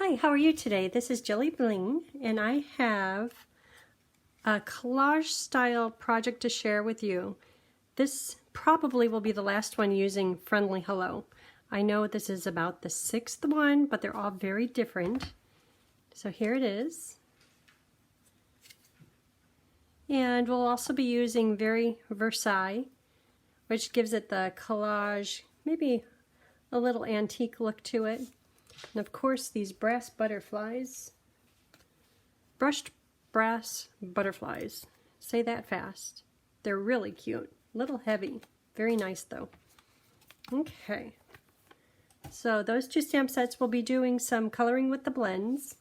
Hi, how are you today? This is Jelly Bling, and I have a collage style project to share with you. This probably will be the last one using Friendly Hello. I know this is about the 6th one, but they're all very different. So here it is. And we'll also be using Versailles, which gives it the collage, maybe a little antique look to it. And of course, these brass butterflies, brushed brass butterflies. Say that fast. They're really cute, a little heavy, very nice though. Okay, so those two stamp sets will be doing some coloring with the blends.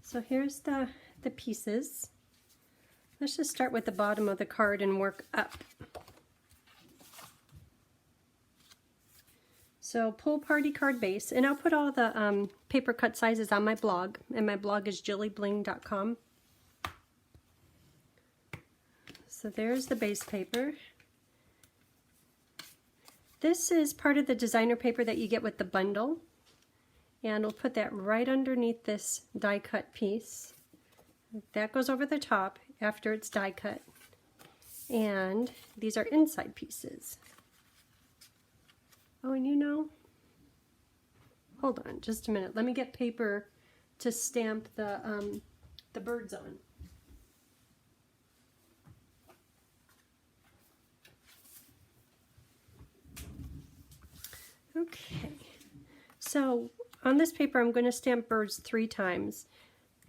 So here's the pieces. Let's just start with the bottom of the card and work up. So pull party card base, and I'll put all the paper cut sizes on my blog, and my blog is jellybling.com. So there's the base paper. This is part of the designer paper that you get with the bundle, and we'll put that right underneath this die cut piece. That goes over the top after it's die cut, and these are inside pieces. Oh, and you know, hold on just a minute. Let me get paper to stamp the birds on. Okay, so on this paper I'm going to stamp birds 3 times.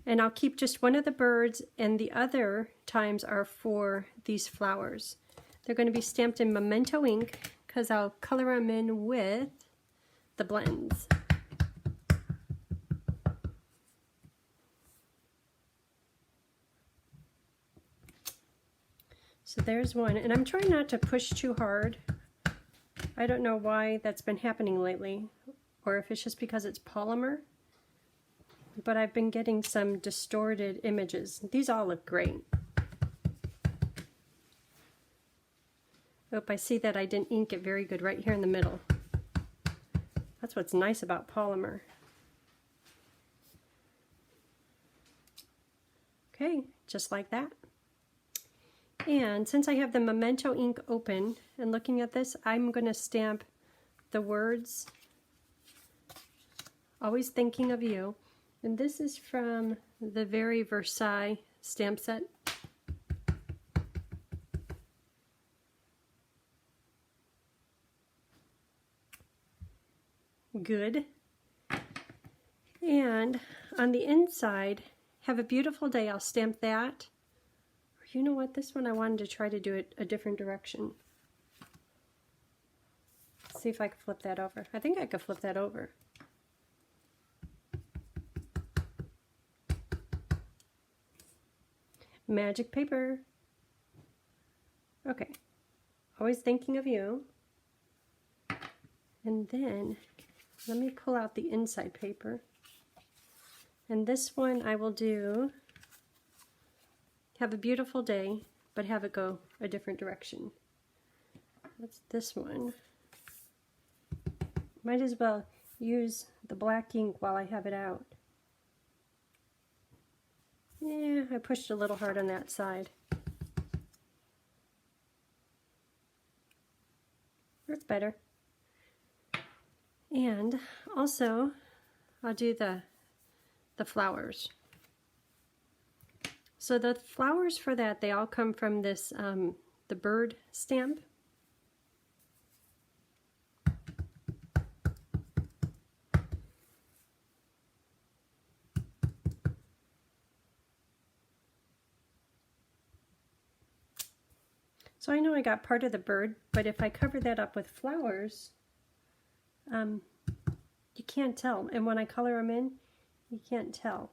And I'll keep just one of the birds, and the other times are for these flowers. They're going to be stamped in Memento ink, because I'll color them in with the blends. So there's one, and I'm trying not to push too hard. I don't know why that's been happening lately, or if it's just because it's polymer, but I've been getting some distorted images. These all look great. Oh, I see that I didn't ink it very good right here in the middle. That's what's nice about polymer. Okay, just like that. And since I have the Memento ink open and looking at this, I'm going to stamp the words, always thinking of you. And this is from the Versailles stamp set. Good. And on the inside, have a beautiful day. I'll stamp that. Or you know what? This one I wanted to try to do it a different direction. See if I can flip that over. I think I could flip that over. Magic paper. Okay. Always thinking of you. And then let me pull out the inside paper. And this one I will do have a beautiful day, but have it go a different direction. What's this one? Might as well use the black ink while I have it out. Yeah, I pushed a little hard on that side. That's better. And also, I'll do the flowers. So the flowers for that, they all come from this, the bird stamp. So I know I got part of the bird, but if I cover that up with flowers, you can't tell. And when I color them in, you can't tell.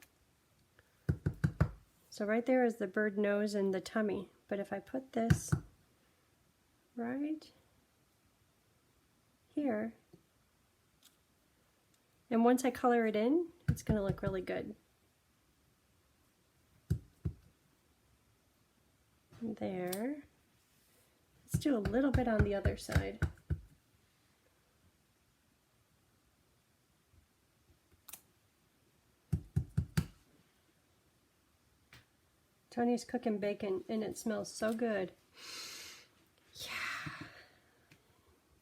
So right there is the bird nose and the tummy. But if I put this right here, and once I color it in, it's going to look really good. There. Let's do a little bit on the other side. Tony's cooking bacon and it smells so good. Yeah.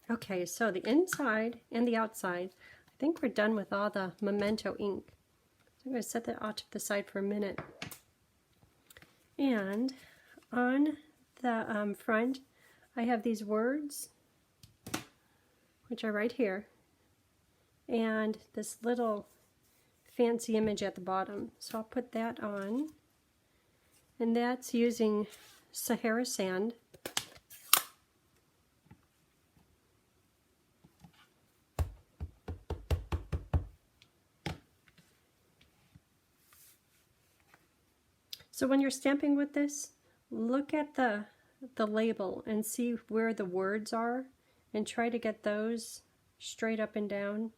Okay, so the inside and the outside, I think we're done with all the Memento ink. So I'm going to set that off to the side for a minute. And on the front, I have these words, which are right here, and this little fancy image at the bottom. So I'll put that on, and that's using Sahara sand. So when you're stamping with this, look at the label and see where the words are and try to get those straight up and down.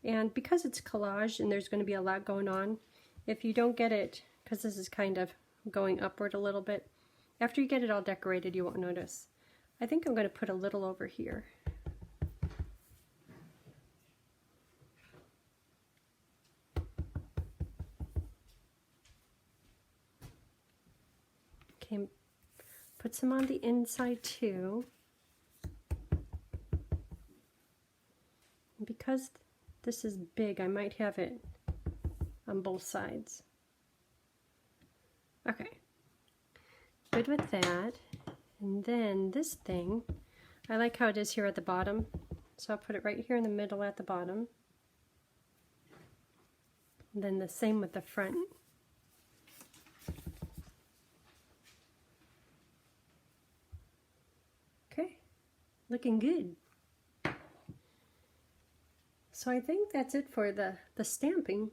And because it's collage and there's going to be a lot going on, if you don't get it, because this is kind of going upward a little bit, after you get it all decorated you won't notice. I think I'm going to put a little over here. Okay, put some on the inside too. And because this is big, I might have it on both sides. Okay, good with that. And then this thing, I like how it is here at the bottom. So I'll put it right here in the middle at the bottom. And then the same with the front. Okay, looking good. So I think that's it for the stamping.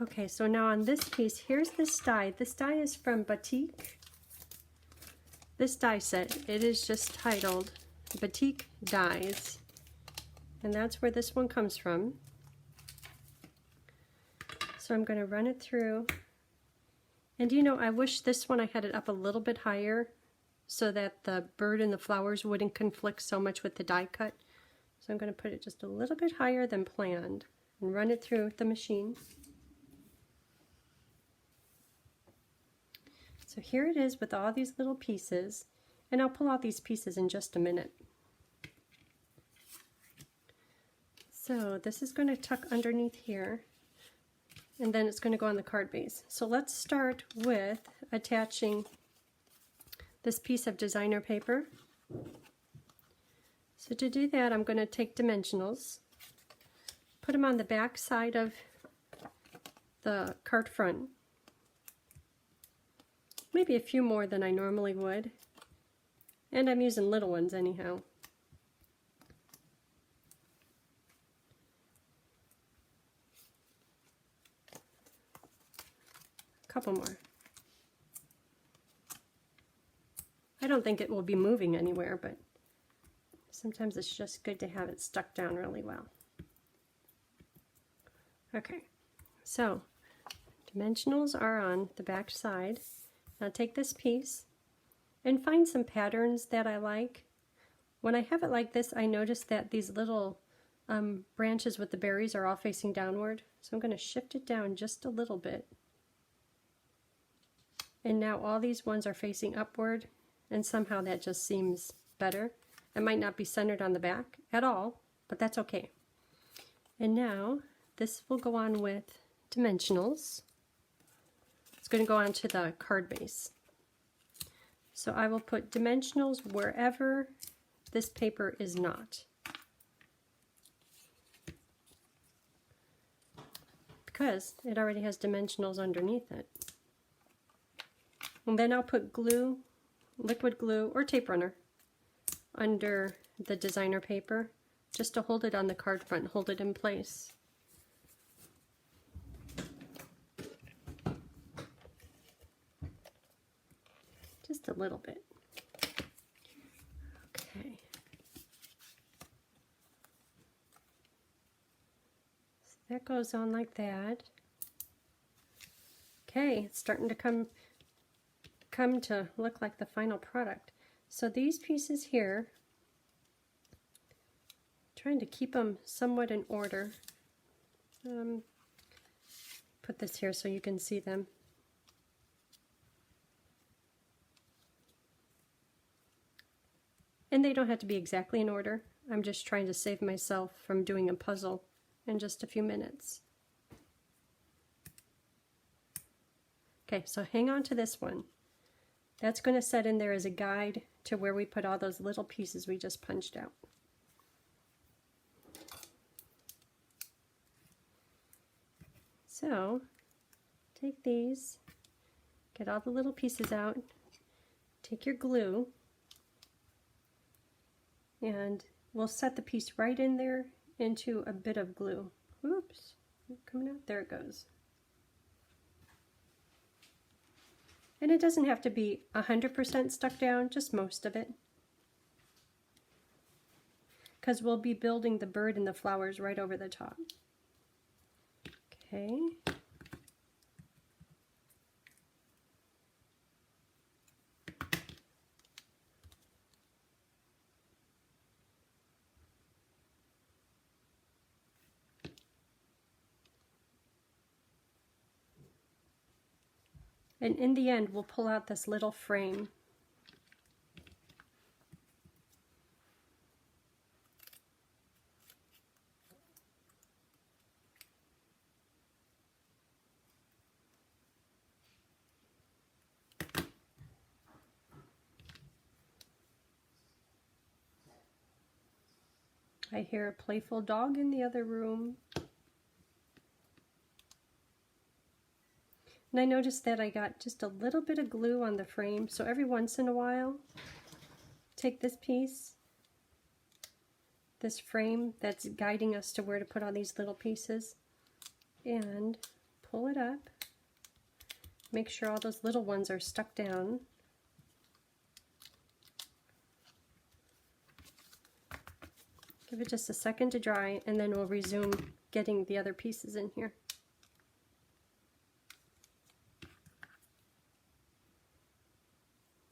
Okay, so now on this piece, here's this die. This die is from Batik. This die set, it is just titled Batik Dies. And that's where this one comes from. So I'm going to run it through. And you know, I wish this one I had it up a little bit higher so that the bird and the flowers wouldn't conflict so much with the die cut. So I'm going to put it just a little bit higher than planned and run it through the machine. So here it is with all these little pieces, and I'll pull out these pieces in just a minute. So this is going to tuck underneath here, and then it's going to go on the card base. So let's start with attaching this piece of designer paper. So to do that, I'm going to take dimensionals, put them on the back side of the card front. Maybe a few more than I normally would. And I'm using little ones anyhow. A couple more. I don't think it will be moving anywhere, but sometimes it's just good to have it stuck down really well. Okay, so dimensionals are on the back side. Now take this piece and find some patterns that I like. When I have it like this, I notice that these little branches with the berries are all facing downward. So I'm going to shift it down just a little bit. And now all these ones are facing upward, and somehow that just seems better. It might not be centered on the back at all, but that's okay. And now this will go on with dimensionals. It's going to go onto the card base. So I will put dimensionals wherever this paper is not, because it already has dimensionals underneath it. And then I'll put glue, liquid glue or tape runner under the designer paper just to hold it on the card front, hold it in place. Just a little bit. Okay. So that goes on like that. Okay, it's starting to come to look like the final product. So these pieces here, trying to keep them somewhat in order. put this here so you can see them. And they don't have to be exactly in order. I'm just trying to save myself from doing a puzzle in just a few minutes. Okay, so hang on to this one. That's going to set in there as a guide to where we put all those little pieces we just punched out. So, take these, get all the little pieces out, take your glue, and we'll set the piece right in there into a bit of glue. Oops, coming out, there it goes. And it doesn't have to be 100% stuck down, just most of it. Because we'll be building the bird and the flowers right over the top. Okay. And in the end, we'll pull out this little frame. I hear a playful dog in the other room. And I noticed that I got just a little bit of glue on the frame, so every once in a while, take this piece, this frame that's guiding us to where to put all these little pieces, and pull it up. Make sure all those little ones are stuck down. Give it just a second to dry, and then we'll resume getting the other pieces in here.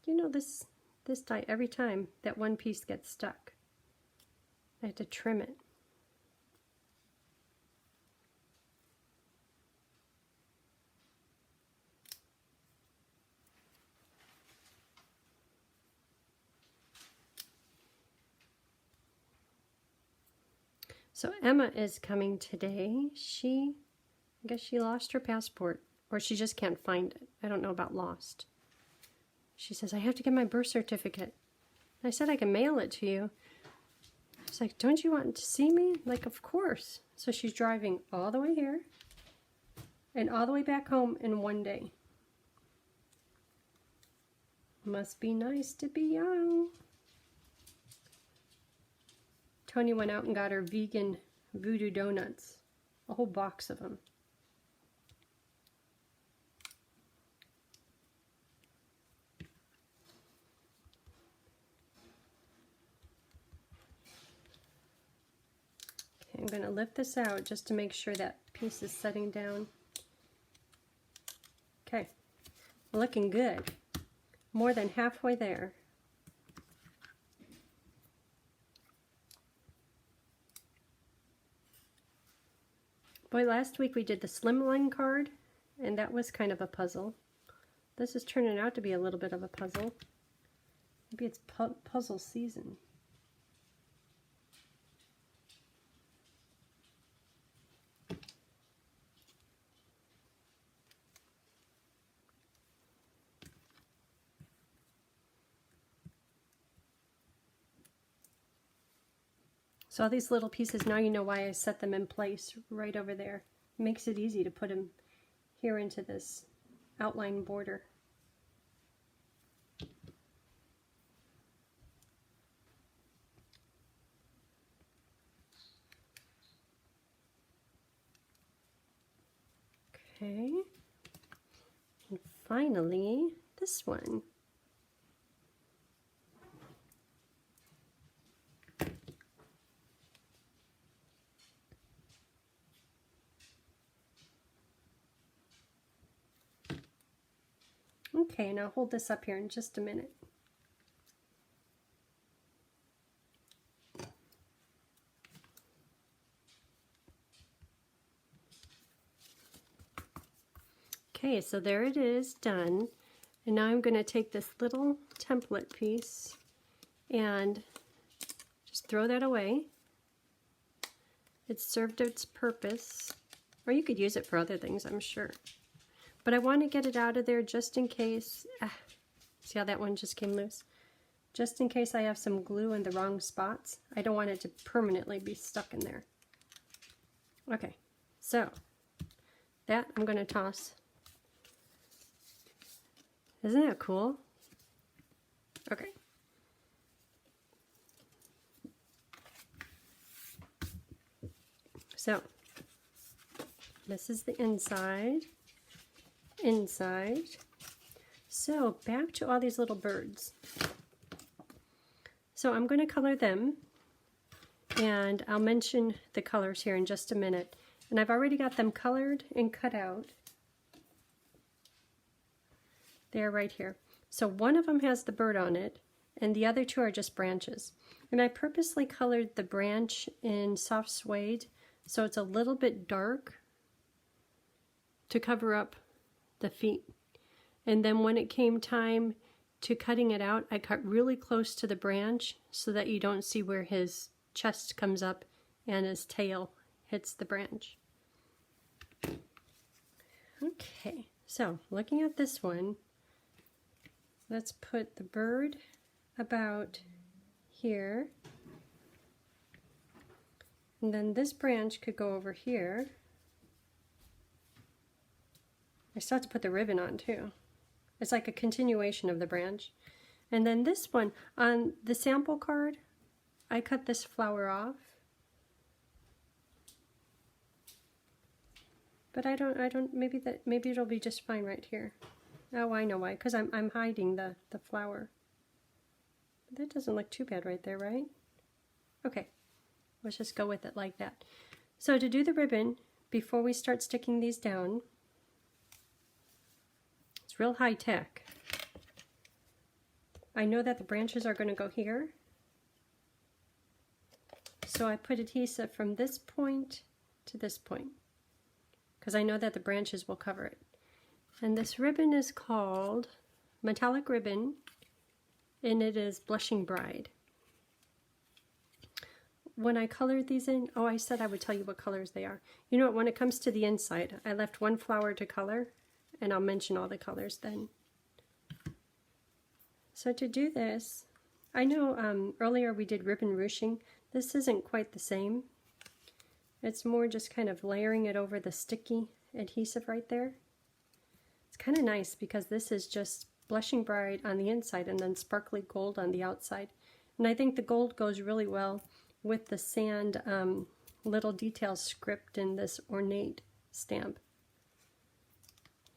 You know, this die, every time that one piece gets stuck, I have to trim it. So Emma is coming today. I guess she lost her passport, or she just can't find it. I don't know about lost. She says, I have to get my birth certificate. I said I can mail it to you. She's like, don't you want to see me? Like, of course. So she's driving all the way here and all the way back home in one day. Must be nice to be young. Tony went out and got her vegan voodoo donuts, a whole box of them. Okay, I'm going to lift this out just to make sure that piece is setting down. Okay, looking good. More than halfway there. Boy, last week we did the slimline card, and that was kind of a puzzle. This is turning out to be a little bit of a puzzle. Maybe it's puzzle season. So all these little pieces, now you know why I set them in place right over there. It makes it easy to put them here into this outline border. Okay, and finally this one. Okay, now hold this up here in just a minute. Okay, so there it is, done. And now I'm going to take this little template piece and just throw that away. It's served its purpose, or you could use it for other things, I'm sure. But I want to get it out of there just in case. See how that one just came loose? Just in case I have some glue in the wrong spots. I don't want it to permanently be stuck in there. Okay, so that I'm going to toss. Isn't that cool? Okay. So, this is the inside. So, back to all these little birds. So, I'm going to color them, and I'll mention the colors here in just a minute. And I've already got them colored and cut out. They're right here. So, one of them has the bird on it, and the other two are just branches. And I purposely colored the branch in soft suede, so it's a little bit dark to cover up the feet. And then when it came time to cutting it out, I cut really close to the branch so that you don't see where his chest comes up and his tail hits the branch. Okay, so looking at this one, let's put the bird about here. And then this branch could go over here. I still have to put the ribbon on too. It's like a continuation of the branch. And then this one, on the sample card, I cut this flower off. But maybe it'll be just fine right here. Oh, I know why, because I'm hiding the flower. That doesn't look too bad right there, right? Okay. Let's just go with it like that. So to do the ribbon, before we start sticking these down, it's real high tech. I know that the branches are going to go here. So I put adhesive from this point to this point, because I know that the branches will cover it. And this ribbon is called Metallic Ribbon, and it is Blushing Bride. When I colored these in, oh, I said I would tell you what colors they are. You know what, when it comes to the inside, I left one flower to color, and I'll mention all the colors then. So to do this, I know earlier we did ribbon ruching. This isn't quite the same. It's more just kind of layering it over the sticky adhesive right there. It's kind of nice because this is just Blushing Bride on the inside and then sparkly gold on the outside. And I think the gold goes really well with the sand little detail script in this ornate stamp.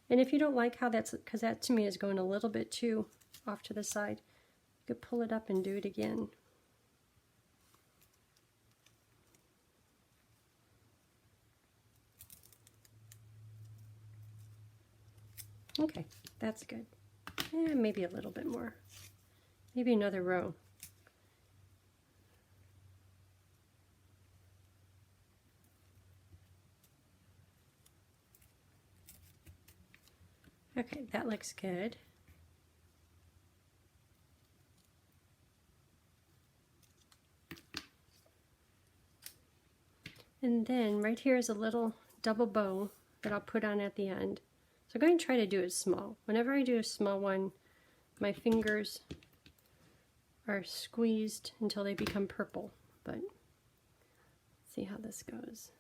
And if you don't like how that's, because that to me is going a little bit too off to the side, you could pull it up and do it again. Okay, that's good. Maybe a little bit more. Maybe another row. Okay, that looks good. And then right here is a little double bow that I'll put on at the end. So I'm going to try to do it small. Whenever I do a small one, my fingers are squeezed until they become purple. But let's see how this goes.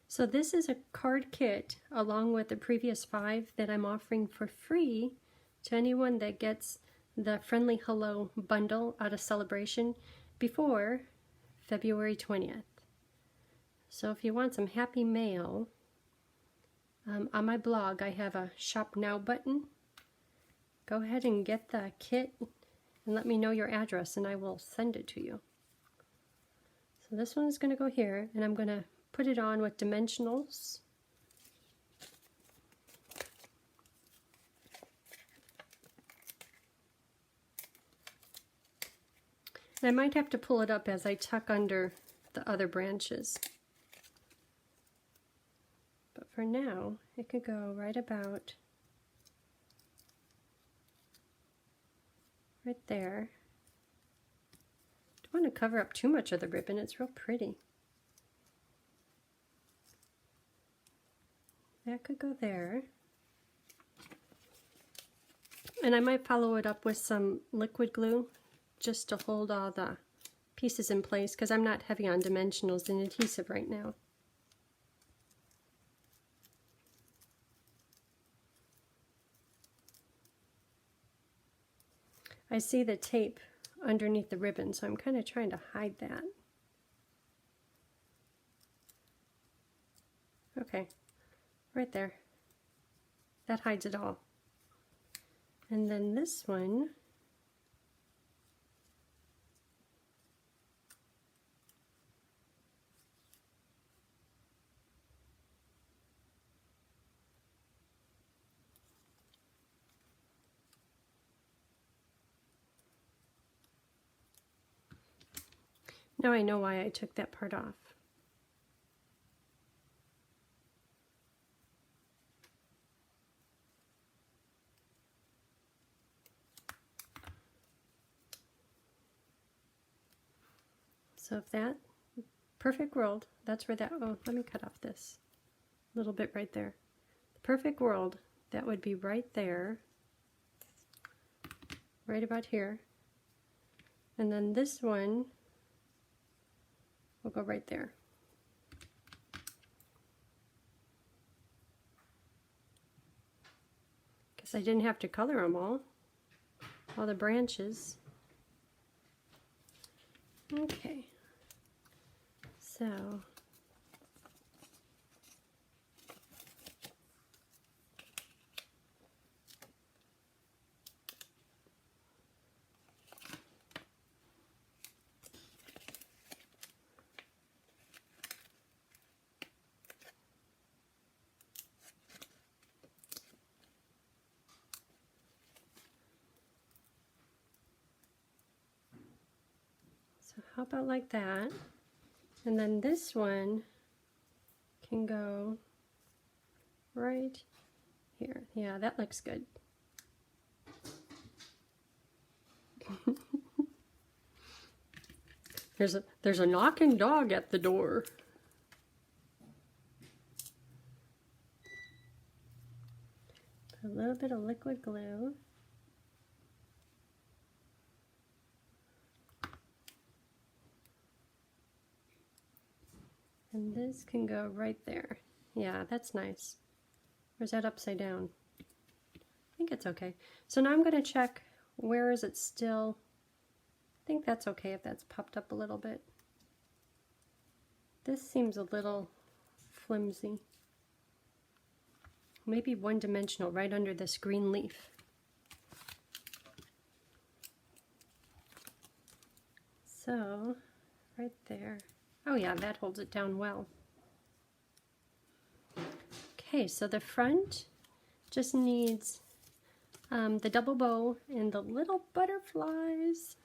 So this is a card kit along with the previous 5 that I'm offering for free to anyone that gets the Friendly Hello bundle out of Celebration before February 20th. So if you want some happy mail, on my blog I have a Shop Now button. Go ahead and get the kit and let me know your address and I will send it to you. So this one is going to go here, and I'm going to put it on with dimensionals. And I might have to pull it up as I tuck under the other branches. But for now, it could go right about right there. Don't want to cover up too much of the ribbon, it's real pretty. That could go there. And I might follow it up with some liquid glue just to hold all the pieces in place because I'm not heavy on dimensionals and adhesive right now. I see the tape underneath the ribbon, so I'm kind of trying to hide that. Okay, right there. That hides it all. And then this one, now I know why I took that part off. So if that, perfect world, that's where that, oh, let me cut off this little bit right there. The perfect world, that would be right there, right about here. And then this one will go right there. Guess I didn't have to color them all the branches. Okay. So how about like that? And then this one can go right here. Yeah, that looks good. There's a knocking dog at the door. A little bit of liquid glue. And this can go right there. Yeah, that's nice. Or is that upside down? I think it's okay. So now I'm going to check where is it still. I think that's okay if that's popped up a little bit. This seems a little flimsy. Maybe one-dimensional right under this green leaf. So, right there. Oh yeah, that holds it down well. Okay, so the front just needs the double bow and the little butterflies.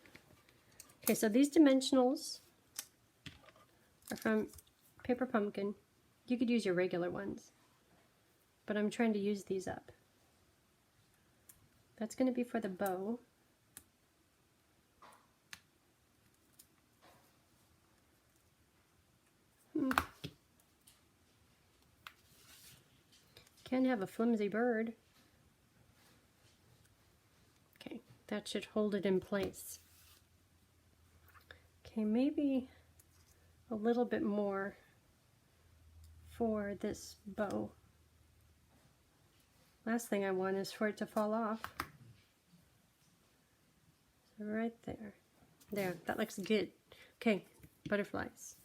Okay, so these dimensionals are from Paper Pumpkin. You could use your regular ones, but I'm trying to use these up. That's going to be for the bow. Can have a flimsy bird. Okay, that should hold it in place. Okay, maybe a little bit more for this bow. Last thing I want is for it to fall off. So right there. There, that looks good. Okay, butterflies.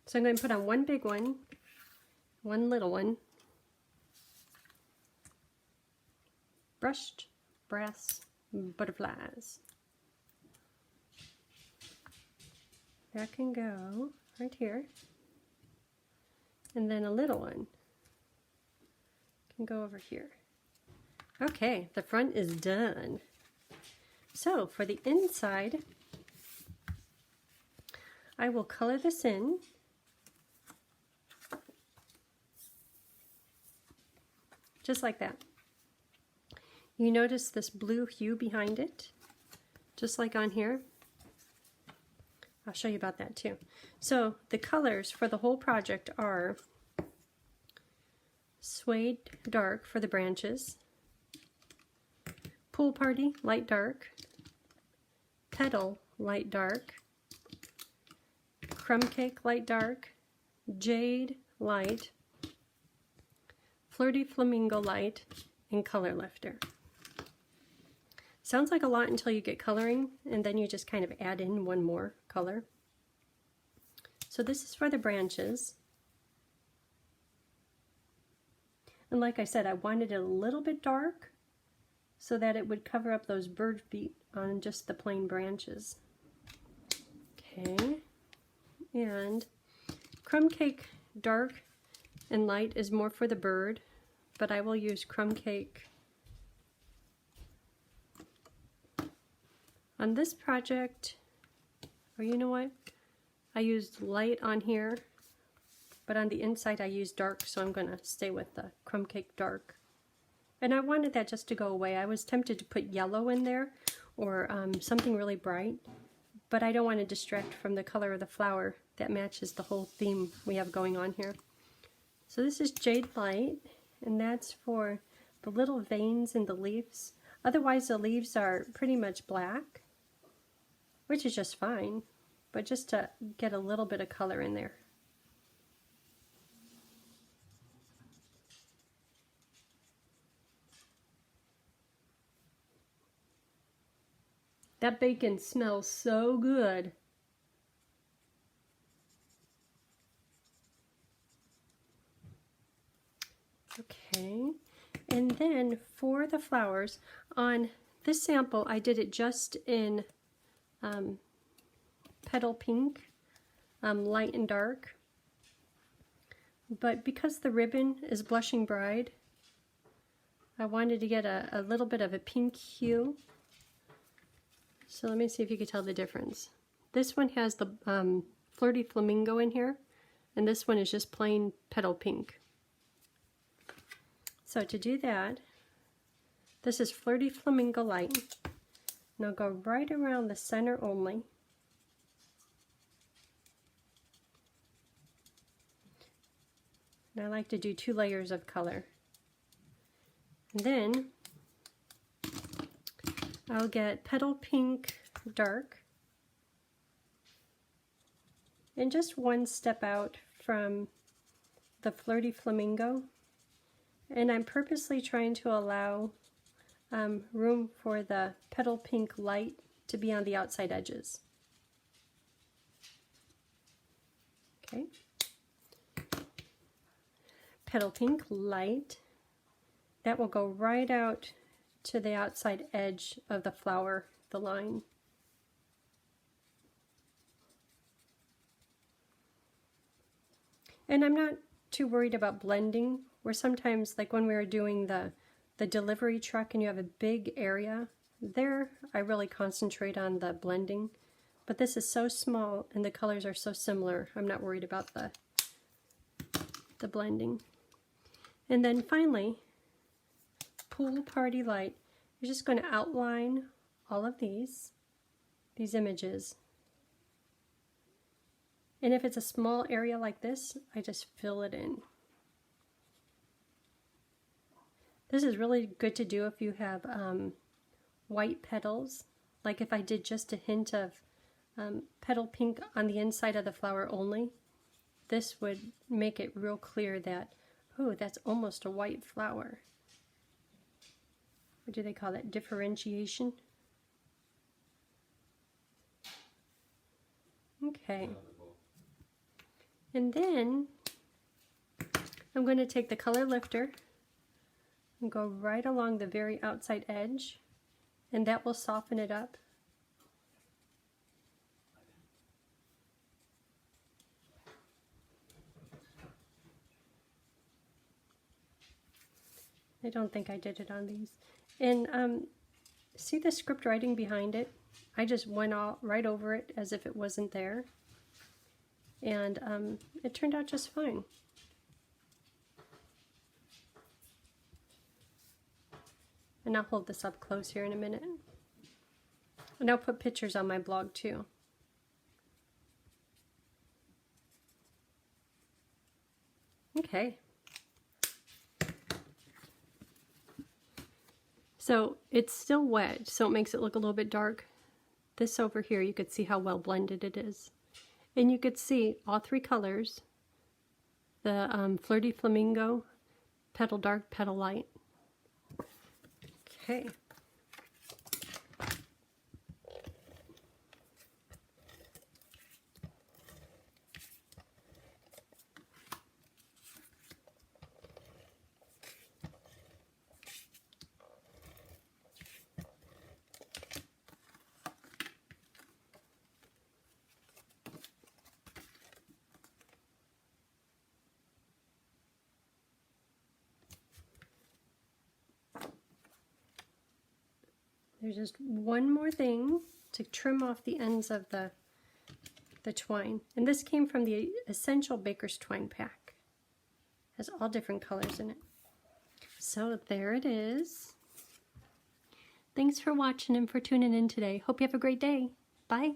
So I'm going to put on one big one, one little one. Brushed brass butterflies. That can go right here. And then a little one can go over here. Okay, the front is done. So for the inside, I will color this in. Just like that. You notice this blue hue behind it, just like on here. I'll show you about that too. So the colors for the whole project are Suede Dark for the branches, Pool Party Light Dark, Petal Light Dark, Crumb Cake Light Dark, Jade Light, Flirty Flamingo Light, and Color Lifter. Sounds like a lot until you get coloring, and then you just kind of add in one more color. So this is for the branches. And like I said, I wanted it a little bit dark so that it would cover up those bird feet on just the plain branches. Okay, and Crumb Cake Dark and Light is more for the bird, but I will use Crumb Cake. On this project, or you know what? I used light on here, but on the inside I used dark, so I'm going to stay with the Crumb Cake Dark. And I wanted that just to go away. I was tempted to put yellow in there, or something really bright, but I don't want to distract from the color of the flower that matches the whole theme we have going on here. So this is Jade Light, and that's for the little veins in the leaves. Otherwise the leaves are pretty much black, which is just fine, but just to get a little bit of color in there. That bacon smells so good. Okay, and then for the flowers, on this sample I did it just in Petal Pink, light and dark. But because the ribbon is Blushing Bride, I wanted to get a little bit of a pink hue. So let me see if you can tell the difference. This one has the Flirty Flamingo in here, and this one is just plain Petal Pink. So to do that, this is Flirty Flamingo Light. And I'll go right around the center only. And I like to do 2 layers of color. And then I'll get Petal Pink Dark, and just one step out from the Flirty Flamingo. And I'm purposely trying to allow room for the Petal Pink Light to be on the outside edges. Okay. Petal Pink Light, that will go right out to the outside edge of the flower, the line. And I'm not too worried about blending, where sometimes, like when we were doing the delivery truck and you have a big area, there I really concentrate on the blending. But this is so small and the colors are so similar, I'm not worried about the blending. And then finally, Pool Party Light. You're just going to outline all of these images. And if it's a small area like this, I just fill it in. This is really good to do if you have white petals. Like if I did just a hint of petal pink on the inside of the flower only, this would make it real clear that, oh, that's almost a white flower. What do they call that? Differentiation? Okay. And then I'm going to take the color lifter and go right along the very outside edge, and that will soften it up. I don't think I did it on these. And see the script writing behind it? I just went all right over it as if it wasn't there. and it turned out just fine. And I'll hold this up close here in a minute. And I'll put pictures on my blog too. Okay. So it's still wet, so it makes it look a little bit dark. This over here, you could see how well blended it is. And you could see all three colors. The Flirty Flamingo, Petal Dark, Petal Light. Okay. There's just one more thing to trim off the ends of the twine. And this came from the Essential Baker's Twine Pack. It has all different colors in it. So there it is. Thanks for watching and for tuning in today. Hope you have a great day. Bye.